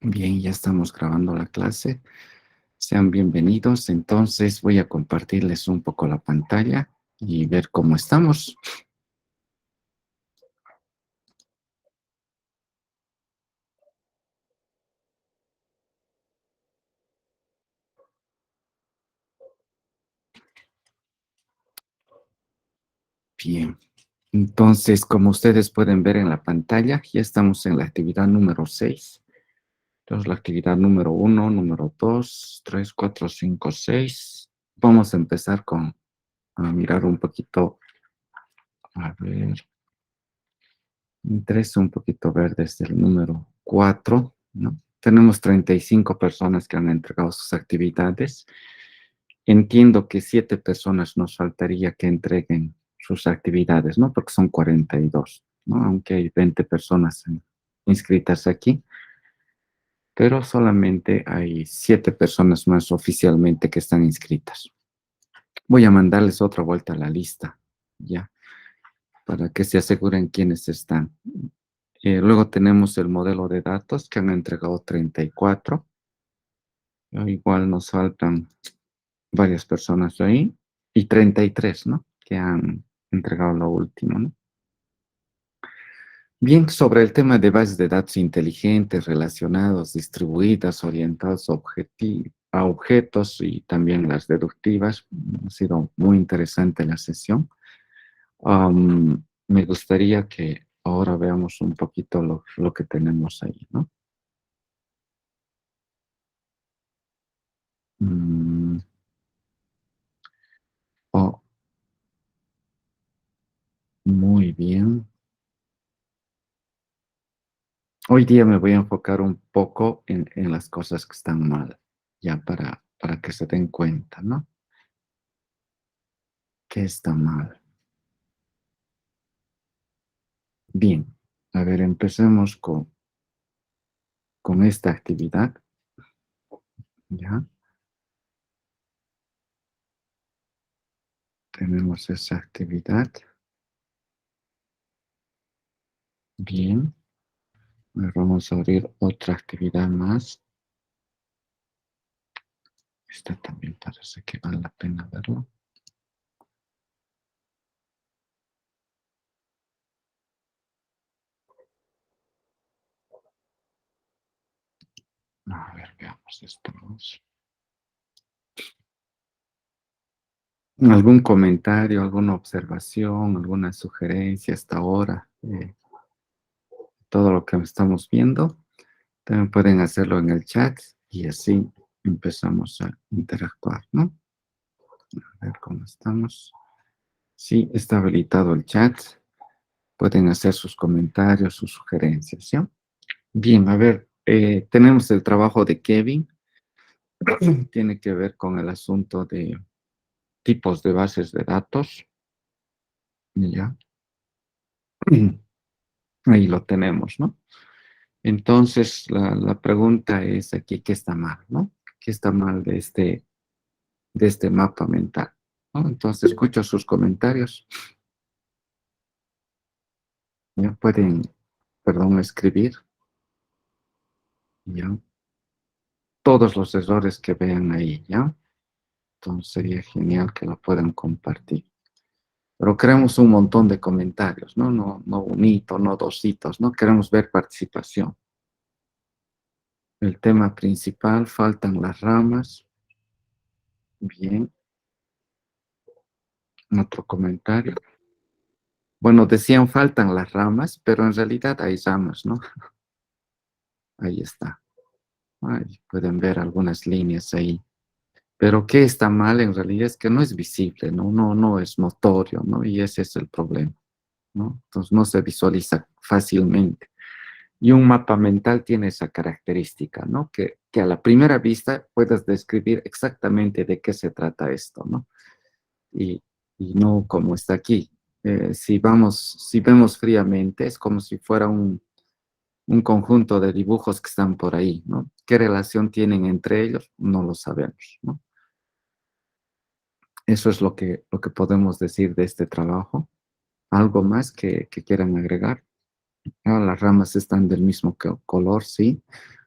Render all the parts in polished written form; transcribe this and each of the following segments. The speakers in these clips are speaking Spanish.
Bien, ya estamos grabando la clase. Sean bienvenidos. Entonces voy a compartirles un poco la pantalla y ver cómo estamos. Bien. Entonces, como ustedes pueden ver en la pantalla, ya estamos en la actividad número 6. Entonces, la actividad número 1, número 2, 3, 4, 5, 6. Vamos a empezar a mirar un poquito, a ver, interesa un poquito ver desde el número 4, ¿no? Tenemos 35 personas que han entregado sus actividades. Entiendo que 7 personas nos faltaría que entreguen sus actividades, ¿no? Porque son 42, ¿no? Aunque hay 20 personas inscritas aquí, pero solamente hay 7 personas más oficialmente que están inscritas. Voy a mandarles otra vuelta a la lista, ¿ya? Para que se aseguren quiénes están. Luego tenemos el modelo de datos que han entregado 34. Igual nos faltan varias personas ahí. Y 33, ¿no? Que han entregado lo último, ¿no? Bien, sobre el tema de bases de datos inteligentes, relacionados, distribuidas, orientados a objetos y también las deductivas, ha sido muy interesante la sesión. Me gustaría que ahora veamos un poquito lo que tenemos ahí, ¿no? Mm, oh, muy bien. Hoy día me voy a enfocar un poco en las cosas que están mal, ya para que se den cuenta, ¿no? ¿Qué está mal? Bien, a ver, empecemos con esta actividad, ¿ya? Tenemos esa actividad. Bien, ahora vamos a abrir otra actividad más. Esta también parece que vale la pena verlo. A ver, veamos esto. ¿Algún comentario, alguna observación, alguna sugerencia hasta ahora? Todo lo que estamos viendo. También pueden hacerlo en el chat y así empezamos a interactuar, ¿no? A ver cómo estamos. Sí, está habilitado el chat. Pueden hacer sus comentarios, sus sugerencias, ¿sí? Bien, a ver, tenemos el trabajo de Kevin. Tiene que ver con el asunto de tipos de bases de datos. Ya. Ahí lo tenemos, ¿no? Entonces, la pregunta es aquí, ¿qué está mal, no? ¿Qué está mal de este mapa mental? ¿No? Entonces, escucho sus comentarios. Ya pueden, perdón, escribir, ¿ya? Todos los errores que vean ahí, ¿ya? Entonces, sería genial que lo puedan compartir. Pero queremos un montón de comentarios, ¿no? No un hito, no dos hitos, ¿no? Queremos ver participación. El tema principal, faltan las ramas. Bien, otro comentario. Bueno, decían faltan las ramas, pero en realidad hay ramas, ¿no? Ahí está. Ahí pueden ver algunas líneas ahí. Pero ¿qué está mal? En realidad es que no es visible, ¿no? No es notorio, ¿no? Y ese es el problema, ¿no? Entonces no se visualiza fácilmente. Y un mapa mental tiene esa característica, ¿no? Que a la primera vista puedas describir exactamente de qué se trata esto, ¿no? Y, y no como está aquí. Si vemos fríamente, es como si fuera un conjunto de dibujos que están por ahí, ¿no? ¿Qué relación tienen entre ellos? No lo sabemos, ¿no? Eso es lo que podemos decir de este trabajo. ¿Algo más que quieran agregar? Ah, las ramas están del mismo color, sí.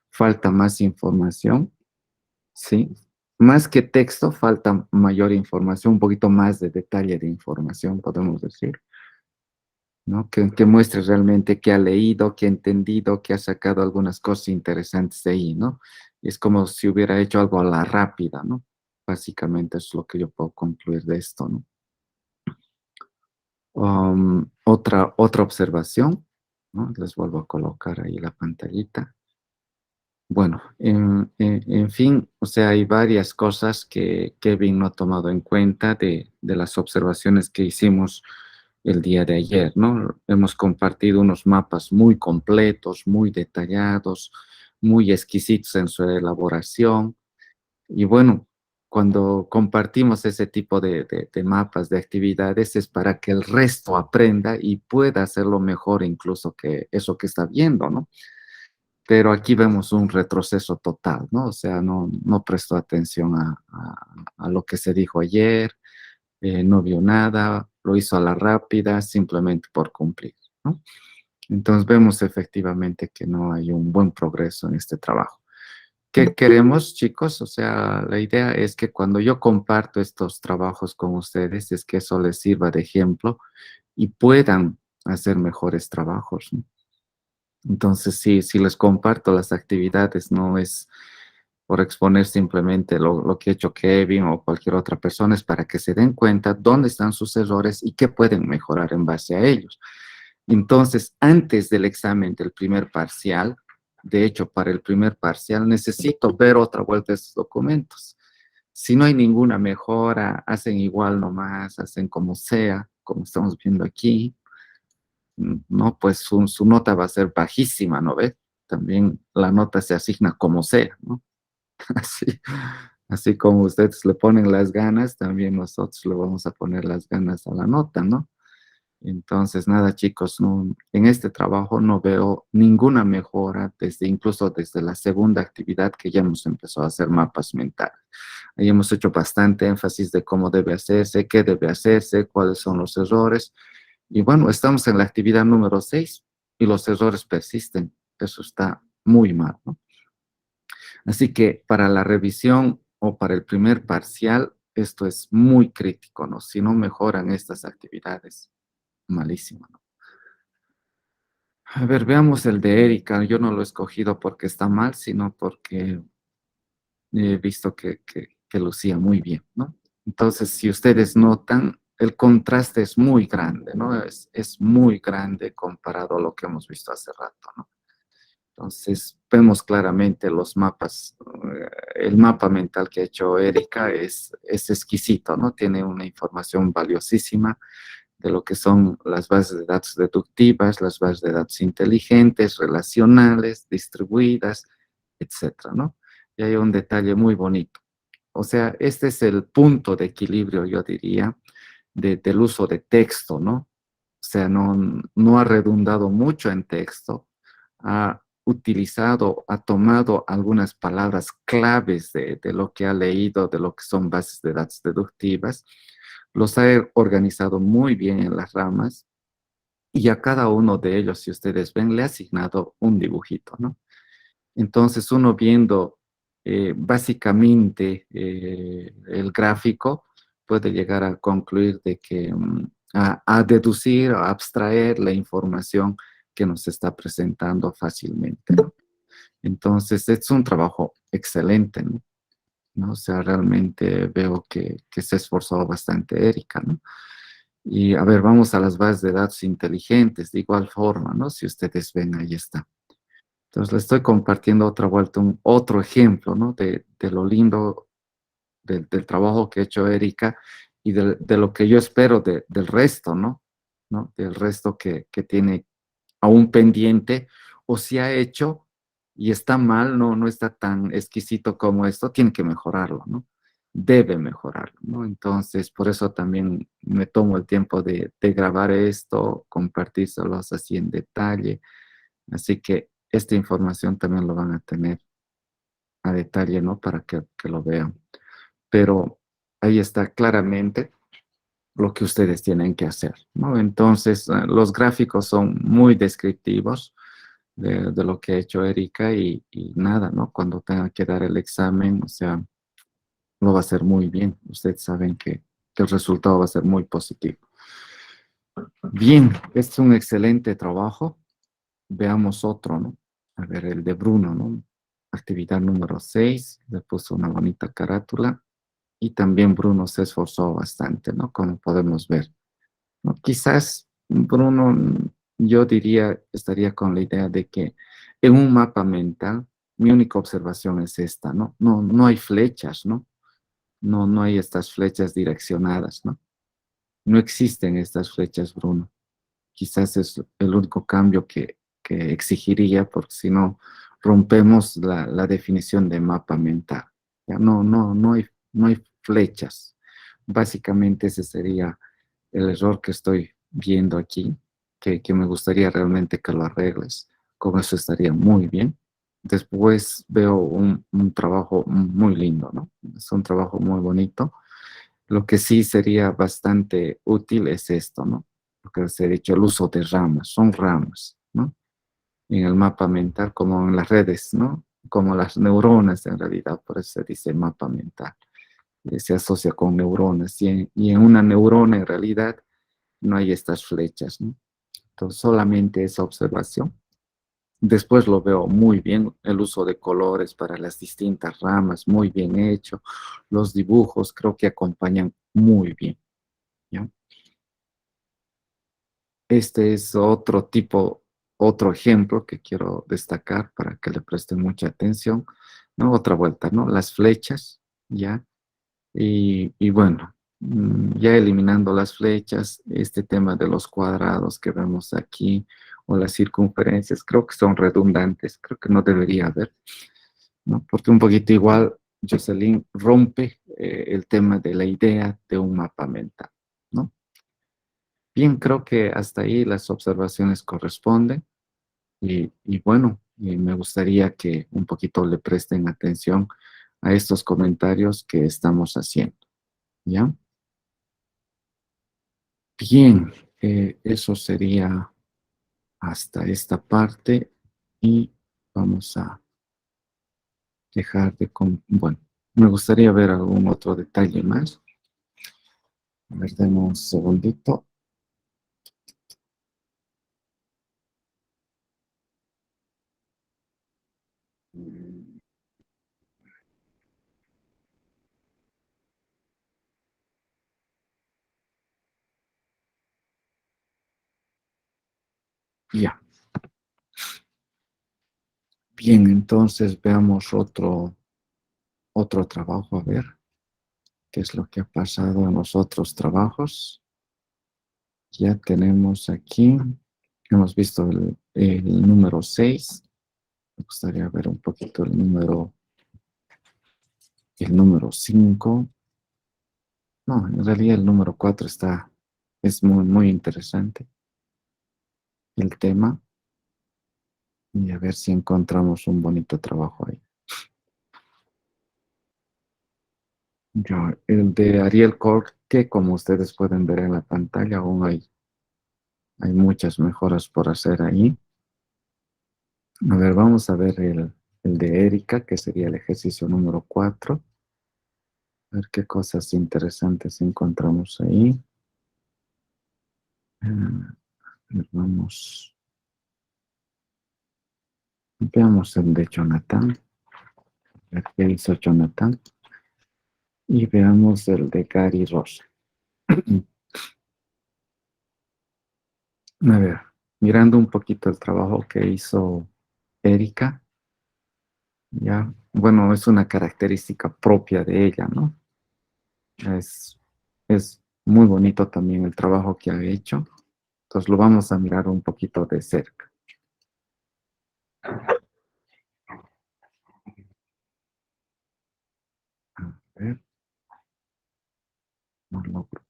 falta más información, ¿sí? Más que texto, falta mayor información, un poquito más de detalle de información, podemos decir, ¿no? Que muestre realmente que ha leído, que ha entendido, que ha sacado algunas cosas interesantes de ahí, ¿no? Es como si hubiera hecho algo a la rápida, ¿no? Básicamente es lo que yo puedo concluir de esto, ¿no? Otra observación, ¿no? Les vuelvo a colocar ahí la pantallita. Bueno, en fin, o sea, hay varias cosas que Kevin no ha tomado en cuenta de las observaciones que hicimos el día de ayer, ¿no? Hemos compartido unos mapas muy completos, muy detallados, muy exquisitos en su elaboración. Y bueno, cuando compartimos ese tipo de mapas, de actividades, es para que el resto aprenda y pueda hacerlo mejor incluso que eso que está viendo, ¿no? Pero aquí vemos un retroceso total, ¿no? O sea, no prestó atención a lo que se dijo ayer, no vio nada, lo hizo a la rápida, simplemente por cumplir, ¿no? Entonces vemos efectivamente que no hay un buen progreso en este trabajo. ¿Qué queremos, chicos? O sea, la idea es que cuando yo comparto estos trabajos con ustedes, es que eso les sirva de ejemplo y puedan hacer mejores trabajos, ¿no? Entonces, si les comparto las actividades, no es por exponer simplemente lo que ha hecho Kevin o cualquier otra persona, es para que se den cuenta dónde están sus errores y qué pueden mejorar en base a ellos. Entonces, antes del examen del primer parcial, de hecho, para el primer parcial necesito ver otra vuelta estos documentos. Si no hay ninguna mejora, hacen igual nomás, hacen como sea, como estamos viendo aquí, ¿no? Pues su nota va a ser bajísima, ¿no ves? También la nota se asigna como sea, ¿no? Así, así como ustedes le ponen las ganas, también nosotros le vamos a poner las ganas a la nota, ¿no? Entonces, nada, chicos, en este trabajo no veo ninguna mejora incluso desde la segunda actividad que ya hemos empezado a hacer mapas mentales. Ahí hemos hecho bastante énfasis de cómo debe hacerse, qué debe hacerse, cuáles son los errores. Y bueno, estamos en la actividad número 6 y los errores persisten. Eso está muy mal, ¿no? Así que para la revisión o para el primer parcial, esto es muy crítico, ¿no? Si no mejoran estas actividades, malísimo, ¿no? A ver, veamos el de Erika. Yo no lo he escogido porque está mal, sino porque he visto que lucía muy bien, ¿no? Entonces, si ustedes notan, el contraste es muy grande, ¿no? Es muy grande comparado a lo que hemos visto hace rato, ¿no? Entonces, vemos claramente los mapas, el mapa mental que ha hecho Erika es exquisito, ¿no? Tiene una información valiosísima de lo que son las bases de datos deductivas, las bases de datos inteligentes, relacionales, distribuidas, etcétera, ¿no? Y hay un detalle muy bonito. O sea, este es el punto de equilibrio, yo diría, del uso de texto, ¿no? O sea, no ha redundado mucho en texto, ha utilizado, ha tomado algunas palabras claves de lo que ha leído, de lo que son bases de datos deductivas, los ha organizado muy bien en las ramas y a cada uno de ellos, si ustedes ven, le ha asignado un dibujito, ¿no? Entonces, uno viendo básicamente el gráfico puede llegar a concluir de que a deducir, a abstraer la información que nos está presentando fácilmente, ¿no? Entonces, es un trabajo excelente, ¿no? ¿No? O sea, realmente veo que se ha esforzado bastante Erika, ¿no? Y a ver, vamos a las bases de datos inteligentes, de igual forma, ¿no? Si ustedes ven, ahí está. Entonces, le estoy compartiendo otra vuelta, otro ejemplo, ¿no? De lo lindo del trabajo que ha hecho Erika y de lo que yo espero del resto, ¿no? ¿No? Del resto que tiene aún pendiente, o si ha hecho y está mal, no está tan exquisito como esto, tiene que mejorarlo, ¿no? Debe mejorarlo, ¿no? Entonces, por eso también me tomo el tiempo de grabar esto, compartírselos así en detalle. Así que esta información también lo van a tener a detalle, ¿no? Para que lo vean. Pero ahí está claramente lo que ustedes tienen que hacer, ¿no? Entonces, los gráficos son muy descriptivos, de lo que ha hecho Erika y nada, ¿no? Cuando tenga que dar el examen, o sea, lo va a hacer muy bien. Ustedes saben que el resultado va a ser muy positivo. Bien, este es un excelente trabajo. Veamos otro, ¿no? A ver, el de Bruno, ¿no? Actividad número 6, le puso una bonita carátula y también Bruno se esforzó bastante, ¿no? Como podemos ver, ¿no? Quizás Bruno, yo diría, estaría con la idea de que en un mapa mental, mi única observación es esta, ¿no? No hay flechas, ¿no? No hay estas flechas direccionadas, ¿no? No existen estas flechas, Bruno. Quizás es el único cambio que exigiría, porque si no, rompemos la definición de mapa mental. Ya no hay flechas. Básicamente ese sería el error que estoy viendo aquí, que me gustaría realmente que lo arregles. Con eso estaría muy bien. Después veo un trabajo muy lindo, ¿no? Es un trabajo muy bonito. Lo que sí sería bastante útil es esto, ¿no? Lo que se ha dicho, el uso de ramas, son ramas, ¿no? En el mapa mental, como en las redes, ¿no? Como las neuronas en realidad, por eso se dice mapa mental. Se asocia con neuronas y en una neurona en realidad no hay estas flechas, ¿no? Entonces solamente esa observación. Después lo veo muy bien, el uso de colores para las distintas ramas, muy bien hecho. Los dibujos creo que acompañan muy bien, ¿ya? Este es otro tipo, otro ejemplo que quiero destacar para que le presten mucha atención, ¿no? Otra vuelta, ¿no? Las flechas, ¿ya? Y bueno, ya eliminando las flechas, este tema de los cuadrados que vemos aquí o las circunferencias, creo que son redundantes, creo que no debería haber, ¿no? Porque un poquito igual, Jocelyn rompe el tema de la idea de un mapa mental, ¿no? Bien, creo que hasta ahí las observaciones corresponden y bueno, me gustaría que un poquito le presten atención a estos comentarios que estamos haciendo, ¿ya? Bien, eso sería hasta esta parte y vamos a dejar de... Bueno, me gustaría ver algún otro detalle más. A ver, deme un segundito. Ya, bien, entonces veamos otro trabajo, a ver qué es lo que ha pasado en los otros trabajos. Ya tenemos aquí, hemos visto el número 6. Me gustaría ver un poquito el número 5. No, en realidad el número 4 es muy interesante el tema y a ver si encontramos un bonito trabajo ahí. Ya, el de Ariel Cork, que como ustedes pueden ver en la pantalla, aún hay muchas mejoras por hacer ahí. A ver, vamos a ver el de Erika, que sería el ejercicio número 4. A ver qué cosas interesantes encontramos ahí. Vamos, veamos el de Jonathan. A ver qué hizo Jonathan. Y veamos el de Gary Rosa. A ver, mirando un poquito el trabajo que hizo Erika, ya, bueno, es una característica propia de ella, ¿no? Es, es muy bonito también el trabajo que ha hecho. Entonces lo vamos a mirar un poquito de cerca. A ver, no logro.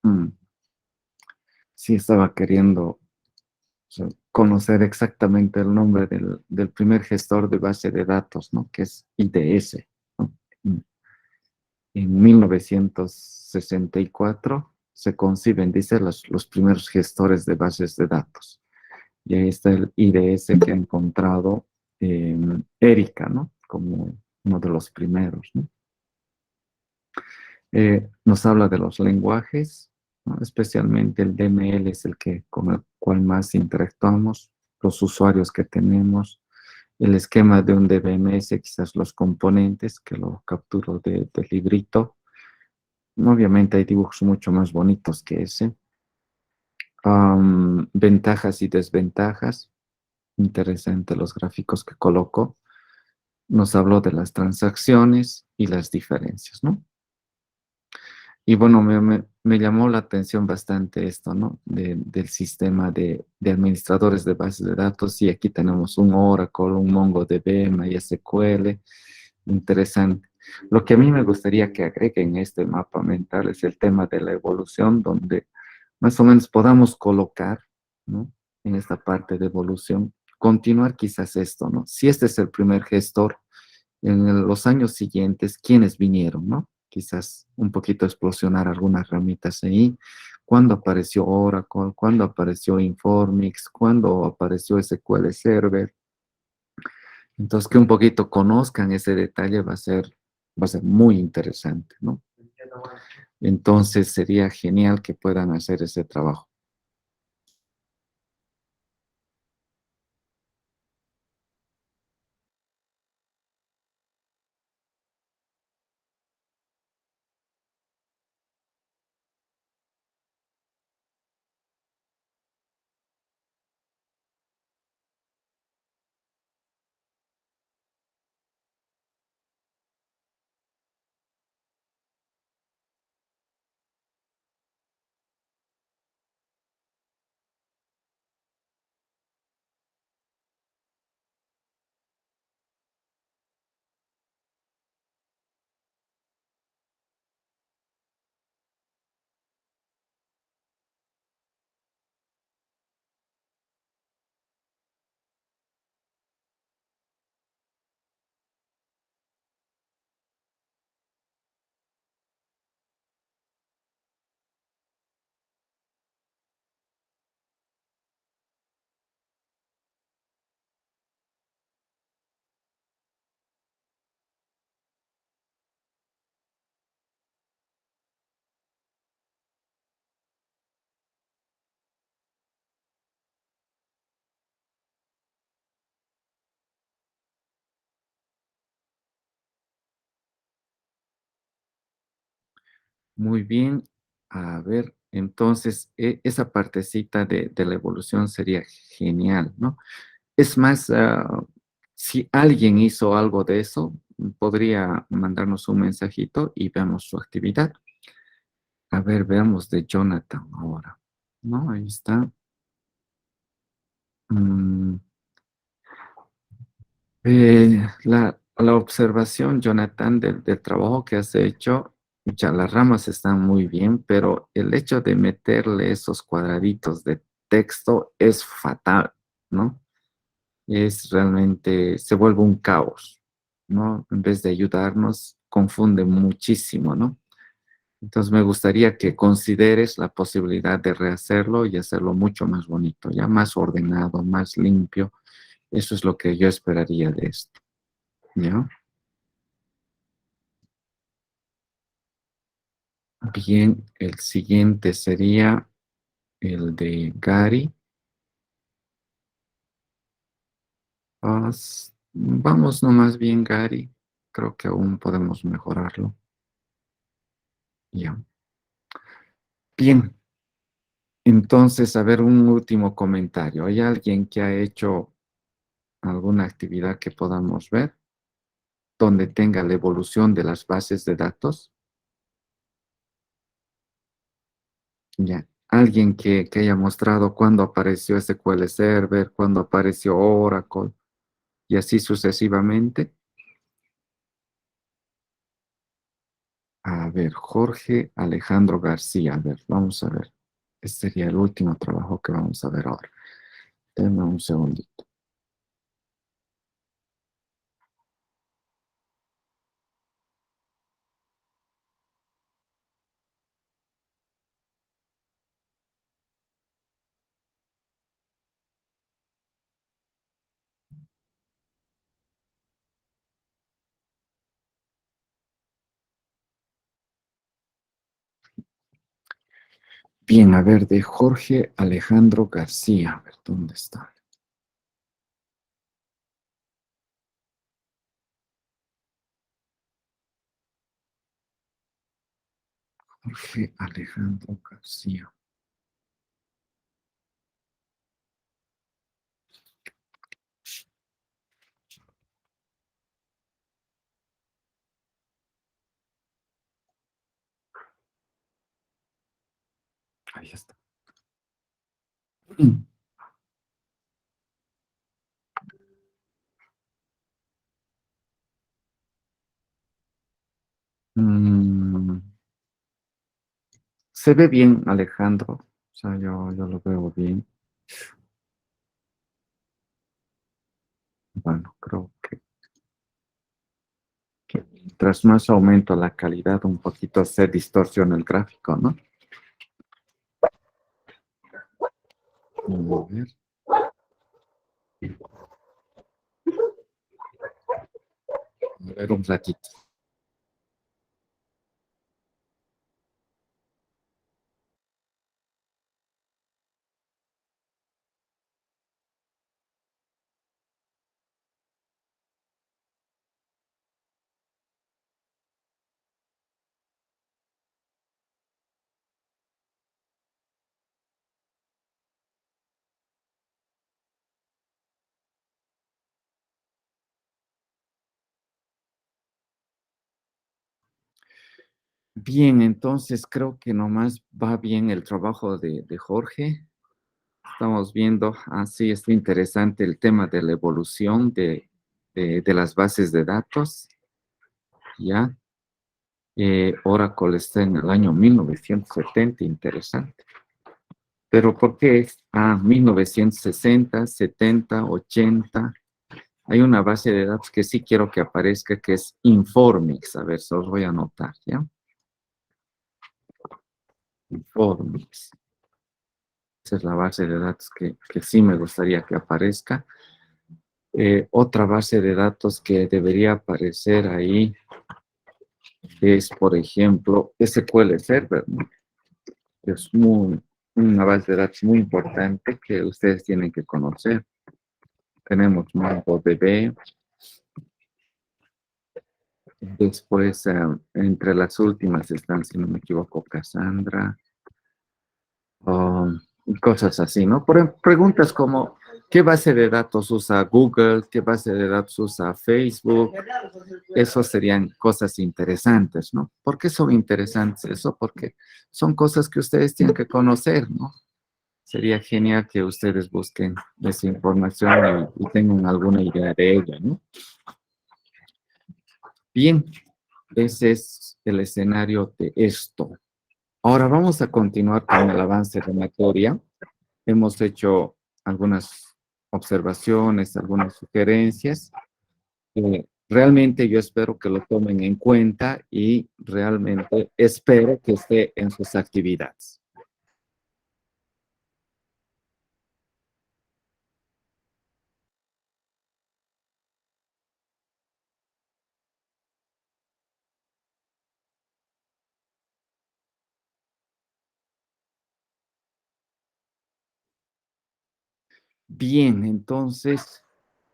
Mm, sí, estaba queriendo, o sea, conocer exactamente el nombre del primer gestor de base de datos, ¿no? Que es IDS, ¿no? En 1964 se conciben, dice, los primeros gestores de bases de datos. Y ahí está el IDS que ha encontrado Erika, ¿no? Como uno de los primeros, ¿no? Nos habla de los lenguajes, ¿no? Especialmente el DML es el que con el cual más interactuamos, los usuarios que tenemos, el esquema de un DBMS, quizás los componentes, que lo capturo del librito. Obviamente hay dibujos mucho más bonitos que ese. Ventajas y desventajas. Interesante los gráficos que colocó. Nos habló de las transacciones y las diferencias, ¿no? Y bueno, me llamó la atención bastante esto, ¿no? Del sistema de administradores de bases de datos. Y aquí tenemos un Oracle, un MongoDB, MySQL. Interesante. Lo que a mí me gustaría que agreguen este mapa mental es el tema de la evolución, donde más o menos podamos colocar, ¿no? En esta parte de evolución, continuar quizás esto, ¿no? Si este es el primer gestor, en los años siguientes, ¿quiénes vinieron, no? Quizás un poquito explosionar algunas ramitas ahí. ¿Cuándo apareció Oracle? ¿Cuándo apareció Informix? ¿Cuándo apareció SQL Server? Entonces, que un poquito conozcan ese detalle va a ser muy interesante, ¿no? Entonces, sería genial que puedan hacer ese trabajo. Muy bien. A ver, entonces, esa partecita de la evolución sería genial, ¿no? Es más, si alguien hizo algo de eso, podría mandarnos un mensajito y veamos su actividad. A ver, veamos de Jonathan ahora. ¿No? Ahí está. Mm, la observación, Jonathan, del trabajo que has hecho, ya las ramas están muy bien, pero el hecho de meterle esos cuadraditos de texto es fatal, ¿no? Es realmente, se vuelve un caos, ¿no? En vez de ayudarnos, confunde muchísimo, ¿no? Entonces me gustaría que consideres la posibilidad de rehacerlo y hacerlo mucho más bonito, ya más ordenado, más limpio. Eso es lo que yo esperaría de esto, ¿ya? Bien, el siguiente sería el de Gary. Vamos nomás bien, Gary. Creo que aún podemos mejorarlo. Ya. Bien, entonces, a ver, un último comentario. ¿Hay alguien que ha hecho alguna actividad que podamos ver donde tenga la evolución de las bases de datos? Ya. Alguien que haya mostrado cuándo apareció SQL Server, cuándo apareció Oracle y así sucesivamente. A ver, Jorge Alejandro García. A ver, vamos a ver. Este sería el último trabajo que vamos a ver ahora. Deme un segundito. Bien, a ver, de Jorge Alejandro García. A ver, ¿dónde está? Jorge Alejandro García. Ahí está. Mm, se ve bien, Alejandro. O sea, yo lo veo bien. Bueno, creo que mientras más aumento la calidad, un poquito se distorsiona el gráfico, ¿no? A ver, a ver un ratito. Bien, entonces creo que nomás va bien el trabajo de Jorge. Estamos viendo, así es interesante el tema de la evolución de las bases de datos, ¿ya? Oracle está en el año 1970, interesante. Pero ¿por qué es 1960, 70, 80? Hay una base de datos que sí quiero que aparezca, que es Informix. A ver, se los voy a anotar, ¿ya? Informix. Esa es la base de datos que sí me gustaría que aparezca. Otra base de datos que debería aparecer ahí es, por ejemplo, SQL Server, ¿no? Es una base de datos muy importante que ustedes tienen que conocer. Tenemos MongoDB, después entre las últimas están, si no me equivoco, Cassandra, y cosas así, ¿no? Preguntas como, ¿qué base de datos usa Google? ¿Qué base de datos usa Facebook? Eso serían cosas interesantes, ¿no? ¿Por qué son interesantes eso? Porque son cosas que ustedes tienen que conocer, ¿no? Sería genial que ustedes busquen esa información y tengan alguna idea de ella, ¿no? Bien, ese es el escenario de esto. Ahora vamos a continuar con el avance de materia. Hemos hecho algunas observaciones, algunas sugerencias. Realmente yo espero que lo tomen en cuenta y realmente espero que esté en sus actividades. Bien, entonces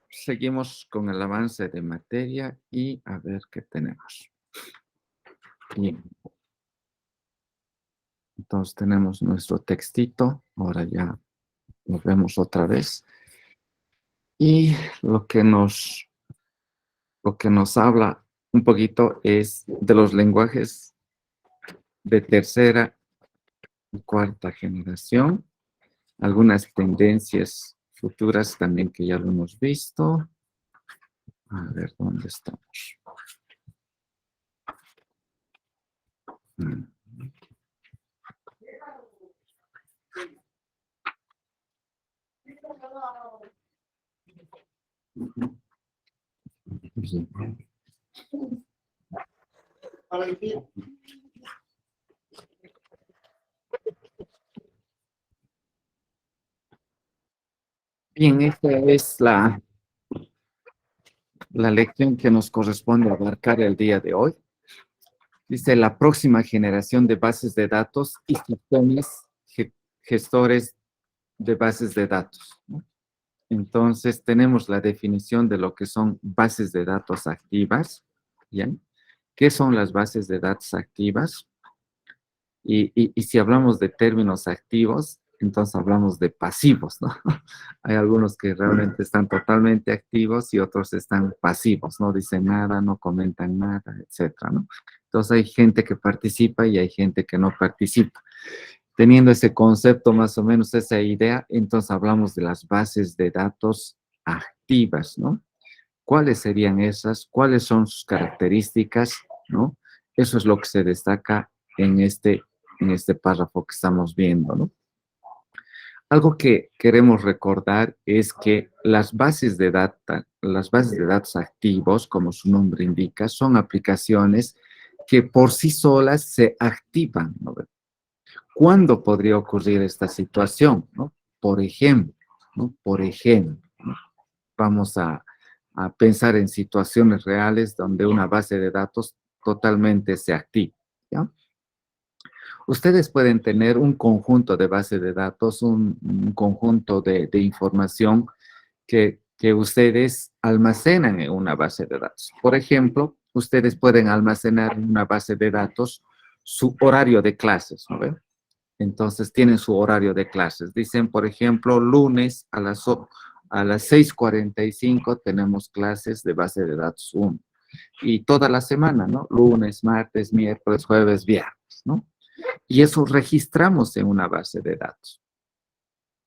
seguimos con el avance de materia y a ver qué tenemos. Bien, entonces tenemos nuestro textito. Ahora ya nos vemos otra vez. Y lo que nos habla un poquito es de los lenguajes de tercera y cuarta generación, algunas tendencias futuras también que ya lo hemos visto. A ver, ¿dónde estamos? Mm. Bien. Bien, esta es la lección que nos corresponde abarcar el día de hoy. Dice la próxima generación de bases de datos y sistemas gestores de bases de datos, ¿no? Entonces, tenemos la definición de lo que son bases de datos activas. ¿Bien? ¿Qué son las bases de datos activas? Y si hablamos de términos activos, entonces hablamos de pasivos, ¿no? Hay algunos que realmente están totalmente activos y otros están pasivos, no dicen nada, no comentan nada, etcétera, ¿no? Entonces hay gente que participa y hay gente que no participa. Teniendo ese concepto, más o menos esa idea, entonces hablamos de las bases de datos activas, ¿no? ¿Cuáles serían esas? ¿Cuáles son sus características? ¿No? Eso es lo que se destaca en este párrafo que estamos viendo, ¿no? Algo que queremos recordar es que las bases de datos activos, como su nombre indica, son aplicaciones que por sí solas se activan, ¿no? ¿Cuándo podría ocurrir esta situación? ¿No? Por ejemplo, ¿no? Por ejemplo, ¿no? Vamos a pensar en situaciones reales donde una base de datos totalmente se activa, ¿ya? Ustedes pueden tener un conjunto de base de datos, un conjunto de información que ustedes almacenan en una base de datos. Por ejemplo, ustedes pueden almacenar en una base de datos su horario de clases, ¿no ven? Entonces tienen su horario de clases. Dicen, por ejemplo, lunes a las 6:45 tenemos clases de base de datos 1. Y toda la semana, ¿no? Lunes, martes, miércoles, jueves, viernes, ¿no? Y eso registramos en una base de datos.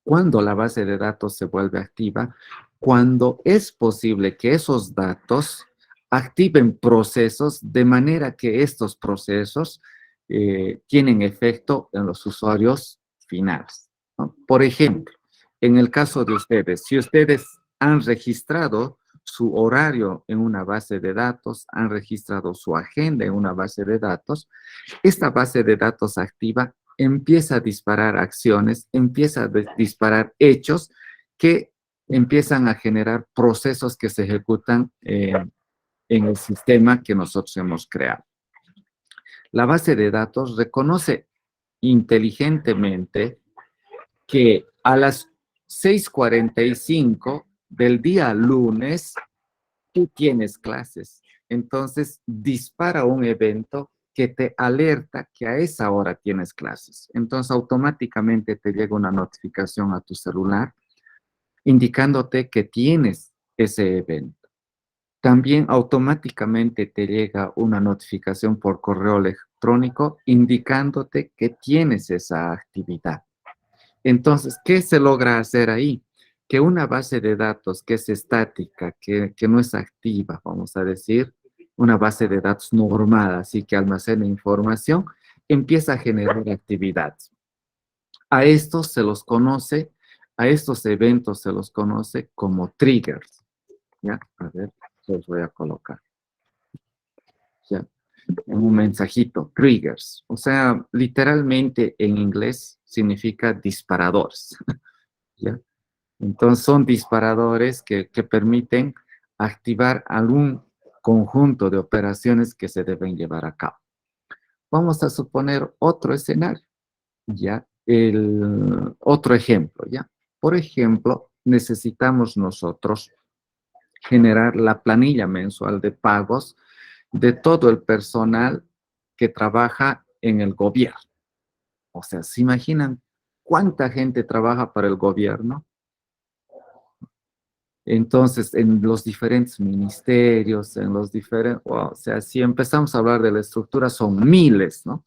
Cuando la base de datos se vuelve activa, cuando es posible que esos datos activen procesos de manera que estos procesos tienen efecto en los usuarios finales, ¿no? Por ejemplo, en el caso de ustedes, si ustedes han registrado su horario en una base de datos, han registrado su agenda en una base de datos, esta base de datos activa empieza a disparar acciones, empieza a disparar hechos que empiezan a generar procesos que se ejecutan en el sistema que nosotros hemos creado. La base de datos reconoce inteligentemente que a las 6:45 del día lunes tú tienes clases. Entonces dispara un evento que te alerta que a esa hora tienes clases. Entonces automáticamente te llega una notificación a tu celular indicándote que tienes ese evento. También automáticamente te llega una notificación por correo electrónico indicándote que tienes esa actividad. Entonces, ¿qué se logra hacer ahí? Que una base de datos que es estática, que no es activa, vamos a decir, una base de datos normal, así que almacena información, empieza a generar actividades. A estos se los conoce, a estos eventos se los conoce como triggers. ¿Ya? A ver, los voy a colocar. ¿Ya? En un mensajito, triggers. O sea, literalmente en inglés significa disparadores. ¿Ya? Entonces son disparadores que permiten activar algún conjunto de operaciones que se deben llevar a cabo. Vamos a suponer otro escenario, ¿ya? Otro ejemplo, ¿ya? Por ejemplo, necesitamos nosotros generar la planilla mensual de pagos de todo el personal que trabaja en el gobierno. O sea, ¿se imaginan cuánta gente trabaja para el gobierno? Entonces, en los diferentes ministerios, en los diferentes, o sea, si empezamos a hablar de la estructura, son miles, ¿no?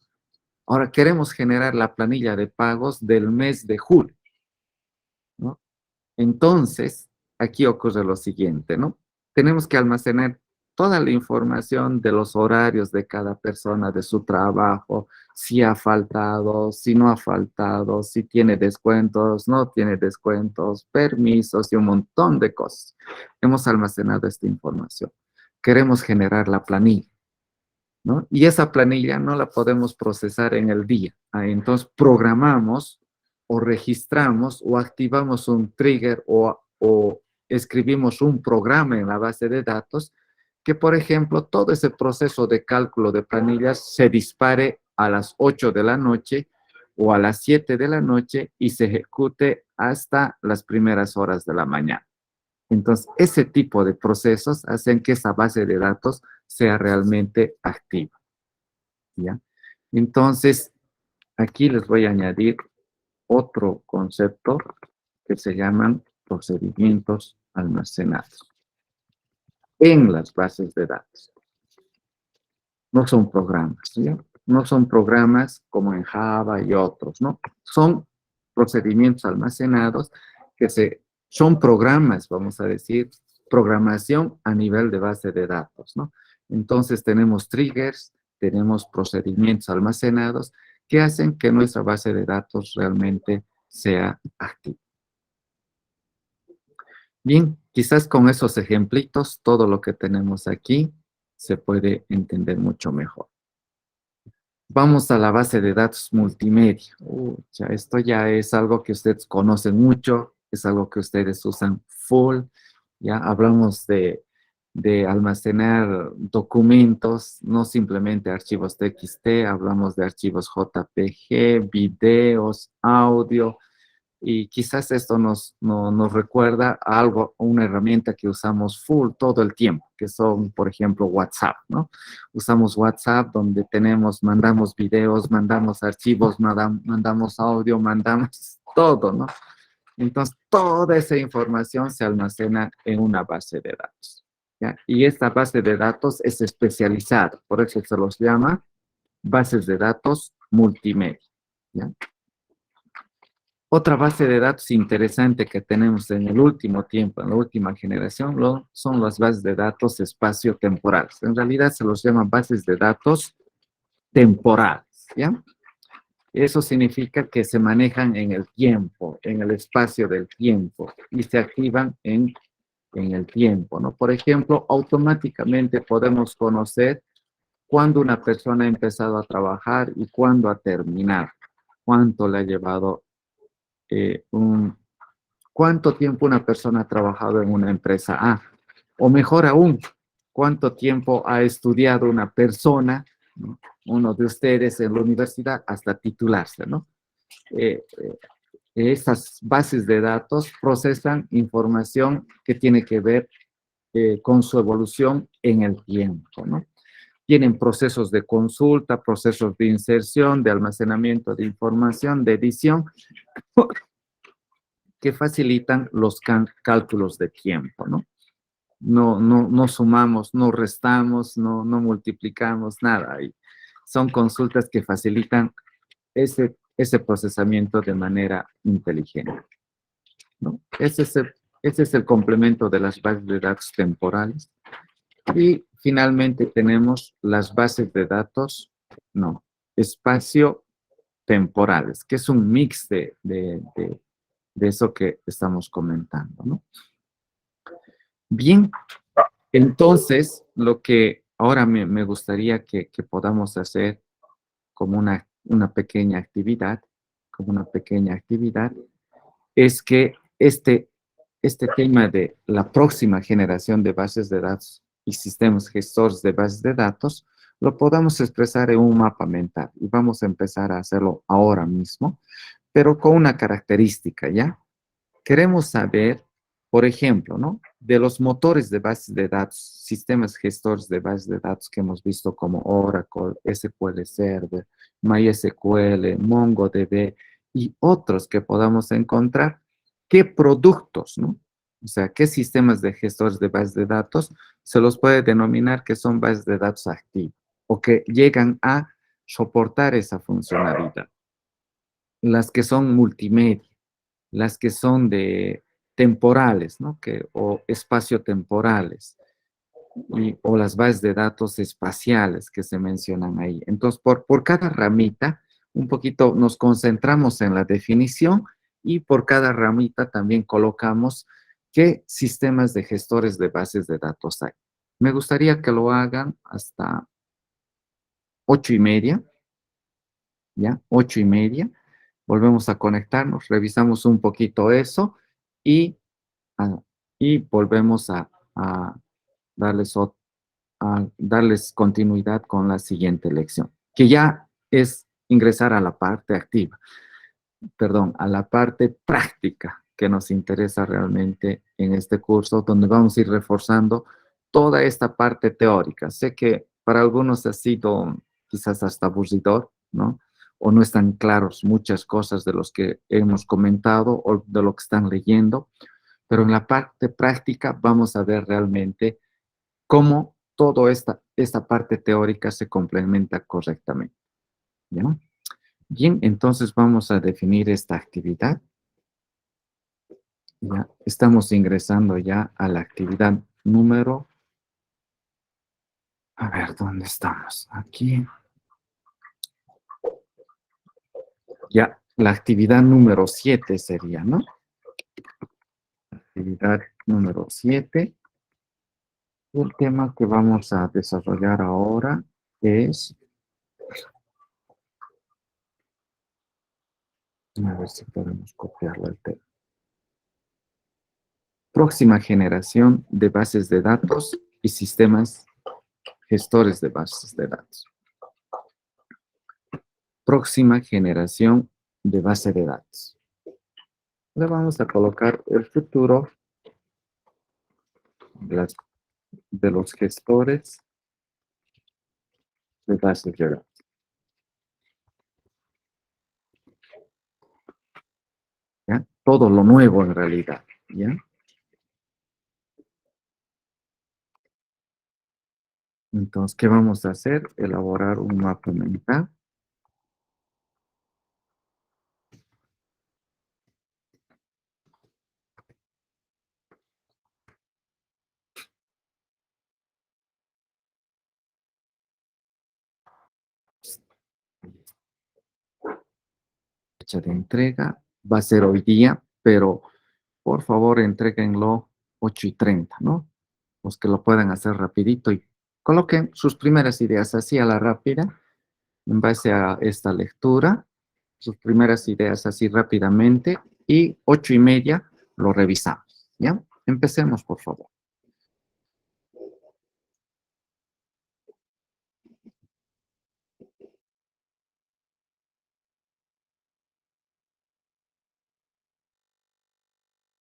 Ahora queremos generar la planilla de pagos del mes de julio, ¿no? Entonces, aquí ocurre lo siguiente, ¿no? Tenemos que almacenar toda la información de los horarios de cada persona, de su trabajo, si ha faltado, si no ha faltado, si tiene descuentos, no tiene descuentos, permisos y un montón de cosas. Hemos almacenado esta información. Queremos generar la planilla, ¿no? Y esa planilla no la podemos procesar en el día. Entonces programamos o registramos o activamos un trigger o escribimos un programa en la base de datos que, por ejemplo, todo ese proceso de cálculo de planillas se dispare a las 8 de la noche o a las 7 de la noche y se ejecute hasta las primeras horas de la mañana. Entonces, ese tipo de procesos hacen que esa base de datos sea realmente activa, ¿ya? Entonces, aquí les voy a añadir otro concepto que se llaman procedimientos almacenados en las bases de datos. No son programas, ¿ya? No son programas como en Java y otros, ¿no? Son procedimientos almacenados son programas, vamos a decir, programación a nivel de base de datos, ¿no? Entonces tenemos triggers, tenemos procedimientos almacenados que hacen que nuestra base de datos realmente sea activa. Bien, quizás con esos ejemplitos, todo lo que tenemos aquí se puede entender mucho mejor. Vamos a la base de datos multimedia. Esto ya es algo que ustedes conocen mucho, es algo que ustedes usan full. Ya hablamos de almacenar documentos, no simplemente archivos TXT, hablamos de archivos JPG, videos, audio, y quizás esto nos recuerda a algo, a una herramienta que usamos full todo el tiempo, que son, por ejemplo, WhatsApp, ¿no? Usamos WhatsApp donde mandamos videos, mandamos archivos, mandamos audio, mandamos todo, ¿no? Entonces, toda esa información se almacena en una base de datos, ¿ya? Y esta base de datos es especializada, por eso se los llama bases de datos multimedia, ¿ya? Otra base de datos interesante que tenemos en el último tiempo, en la última generación, son las bases de datos espacio-temporales. En realidad se los llaman bases de datos temporales, ¿ya? Eso significa que se manejan en el tiempo, en el espacio del tiempo, y se activan en el tiempo, ¿no? Por ejemplo, automáticamente podemos conocer cuándo una persona ha empezado a trabajar y cuándo ha terminado, cuánto le ha llevado cuánto tiempo una persona ha trabajado en una empresa A, o mejor aún, cuánto tiempo ha estudiado una persona, ¿no? Uno de ustedes en la universidad hasta titularse, ¿no? Eh, eh, Estas bases de datos procesan información que tiene que ver con su evolución en el tiempo, ¿no? Tienen procesos de consulta, procesos de inserción, de almacenamiento de información, de edición, que facilitan los cálculos de tiempo, ¿no? No sumamos, no restamos, no multiplicamos, nada. Y son consultas que facilitan ese procesamiento de manera inteligente, ¿no? Ese es el complemento de las bases de datos temporales. Y finalmente tenemos las bases de datos, no, espacio-temporales, que es un mix de eso que estamos comentando, ¿no? Bien, entonces, lo que ahora me gustaría que podamos hacer como una pequeña actividad, es que este tema de la próxima generación de bases de datos y sistemas gestores de bases de datos, lo podamos expresar en un mapa mental. Y vamos a empezar a hacerlo ahora mismo, pero con una característica, ¿ya? Queremos saber, por ejemplo, ¿no? De los motores de bases de datos, sistemas gestores de bases de datos que hemos visto como Oracle, SQL Server, MySQL, MongoDB y otros que podamos encontrar, ¿qué productos, no? O sea, ¿qué sistemas de gestores de bases de datos se los puede denominar que son bases de datos activas o que llegan a soportar esa funcionalidad? Las que son multimedia, las que son de temporales, ¿no? O espacio-temporales, o las bases de datos espaciales que se mencionan ahí. Entonces, por cada ramita, un poquito nos concentramos en la definición y por cada ramita también colocamos qué sistemas de gestores de bases de datos hay. Me gustaría que lo hagan hasta 8:30, ¿ya? 8:30. Volvemos a conectarnos, revisamos un poquito eso y, ah, y volvemos a darles, a darles continuidad con la siguiente lección, que ya es ingresar a la parte activa, perdón, a la parte práctica que nos interesa realmente en este curso, donde vamos a ir reforzando toda esta parte teórica. Sé que para algunos ha sido quizás hasta aburridor, ¿no? O no están claros muchas cosas de los que hemos comentado o de lo que están leyendo, pero en la parte práctica vamos a ver realmente cómo toda esta parte teórica se complementa correctamente. ¿Ya? Bien, entonces vamos a definir esta actividad. Ya estamos ingresando ya a la actividad número... A ver, ¿dónde estamos? Aquí. Ya, la actividad número 7 sería, ¿no? Actividad número 7. El tema que vamos a desarrollar ahora es... A ver si podemos copiarlo el tema. Próxima generación de bases de datos y sistemas gestores de bases de datos. Próxima generación de base de datos. Le vamos a colocar el futuro de los gestores de bases de datos. ¿Ya? Todo lo nuevo en realidad. ¿Ya? Entonces, ¿qué vamos a hacer? Elaborar un mapa mental. Fecha de entrega va a ser hoy día, pero por favor entréguenlo 8:30, ¿no? Los que lo puedan hacer rapidito y coloquen sus primeras ideas así a la rápida, en base a esta lectura, sus primeras ideas así rápidamente y 8:30 lo revisamos, ¿ya? Empecemos, por favor.